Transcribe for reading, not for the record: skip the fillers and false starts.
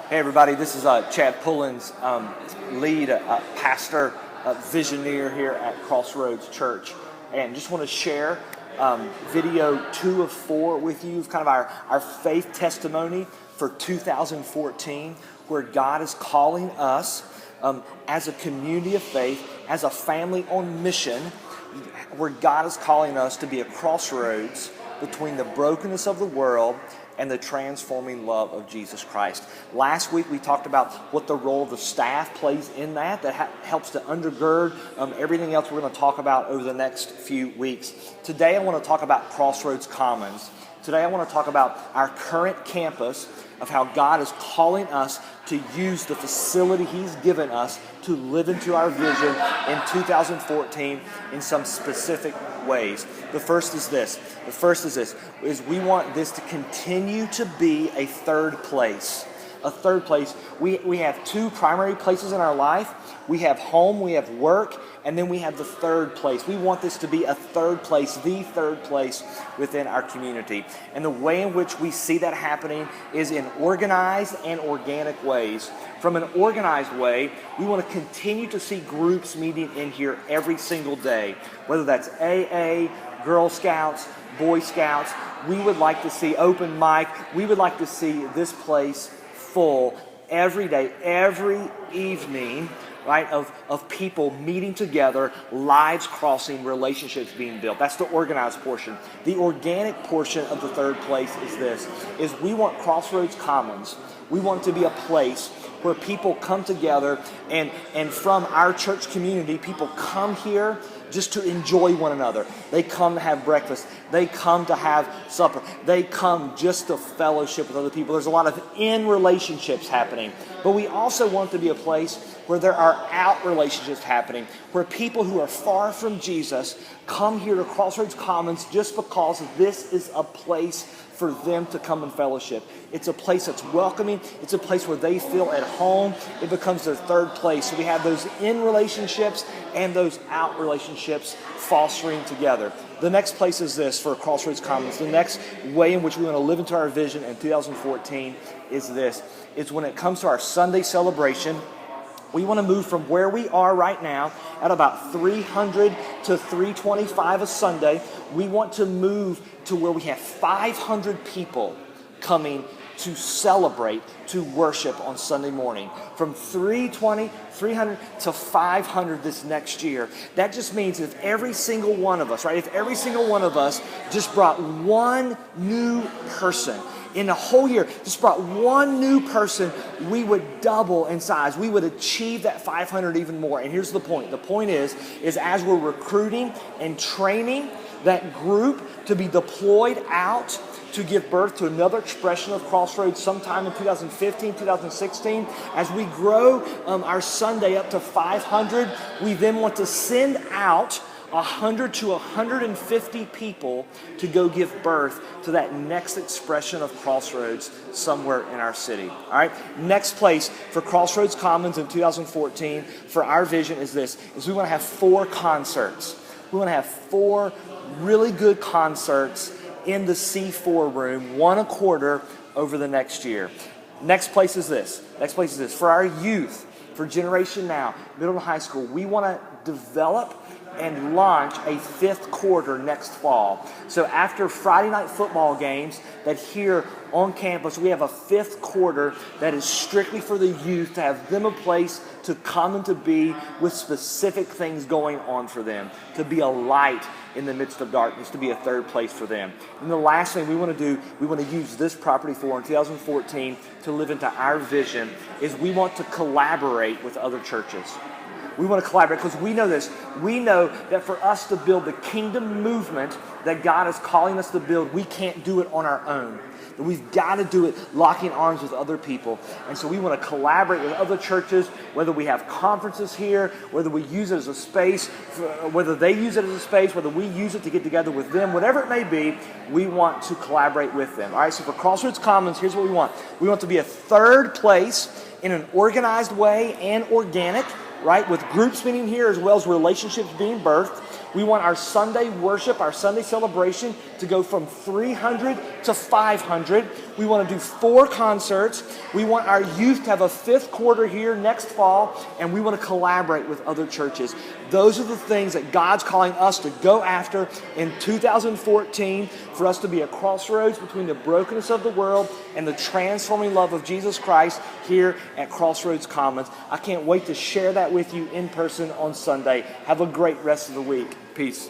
Hey everybody, this is Chad Pullins, lead pastor, Visioneer here at Crossroads Church, and just want to share video 2 of 4 with you, kind of our faith testimony for 2014, where God is calling us as a community of faith, as a family on mission, where God is calling us to be a crossroads between the brokenness of the world and the transforming love of Jesus Christ. Last week we talked about what the role of the staff plays in that helps to undergird everything else we're going to talk about over the next few weeks. Today I want to talk about Crossroads Commons. Today I want to talk about our current campus, of how God is calling us to use the facility He's given us to live into our vision in 2014 in some specific ways. The first is this, is we want this to continue to be a third place. A third place. We have 2 primary places in our life. We have home, we have work, and then we have the third place. We want this to be a third place, the third place within our community. And the way in which we see that happening is in organized and organic ways. From an organized way, we want to continue to see groups meeting in here every single day, whether that's AA, Girl Scouts, Boy Scouts. We would like to see open mic. We would like to see this place full every day, every evening, right, of people meeting together, lives crossing, relationships being built. That's the organized portion. The organic portion of the third place is we want Crossroads Commons. We want it to be a place where people come together and from our church community, people come here just to enjoy one another. They come to have breakfast. They come to have supper. They come just to fellowship with other people. There's a lot of in relationships happening. But we also want it to be a place where there are out relationships happening, where people who are far from Jesus come here to Crossroads Commons just because this is a place for them to come and fellowship. It's a place that's welcoming. It's a place where they feel at home. It becomes their third place. So we have those in relationships and those out relationships fostering together. The next place is this for Crossroads Commons. The next way in which we want to live into our vision in 2014 is this. It's when it comes to our Sunday celebration, we want to move from where we are right now at about 300 to 325 a Sunday. We want to move to where we have 500 people coming to celebrate, to worship on Sunday morning. From 300 to 500 this next year. That just means if every single one of us, right, if every single one of us just brought one new person, in a whole year, just brought one new person, we would double in size. We would achieve that 500 even more. And here's the point. The point is as we're recruiting and training that group to be deployed out to give birth to another expression of Crossroads sometime in 2015, 2016. As we grow our Sunday up to 500, we then want to send out 100 to 150 people to go give birth to that next expression of Crossroads somewhere in our city. All right. Next place for Crossroads Commons in 2014 for our vision is we want to have 4 concerts. We want to have 4 really good concerts in the C4 room, 1 a quarter over the next year. Next place is this. For our youth, for Generation Now, middle and high school, we want to develop and launch a 5th quarter next fall. So after Friday night football games, that here on campus, we have a 5th quarter that is strictly for the youth, to have them a place to come and to be with specific things going on for them, to be a light in the midst of darkness, to be a third place for them. And the last thing we want to do, we want to use this property for in 2014 to live into our vision, is we want to collaborate with other churches. We want to collaborate because we know this. We know that for us to build the kingdom movement that God is calling us to build, we can't do it on our own. That we've got to do it locking arms with other people. And so we want to collaborate with other churches, whether we have conferences here, whether we use it as a space, whether they use it as a space, whether we use it to get together with them, whatever it may be, we want to collaborate with them. All right, so for Crossroads Commons, here's what we want. We want to be a third place in an organized way and organic, right, with groups meeting here as well as relationships being birthed. We want our Sunday worship, our Sunday celebration to go from 300 to 500. We want to do 4 concerts. We want our youth to have a 5th quarter here next fall, and we want to collaborate with other churches. Those are the things that God's calling us to go after in 2014, for us to be a crossroads between the brokenness of the world and the transforming love of Jesus Christ here at Crossroads Commons. I can't wait to share that with you in person on Sunday. Have a great rest of the week. Peace.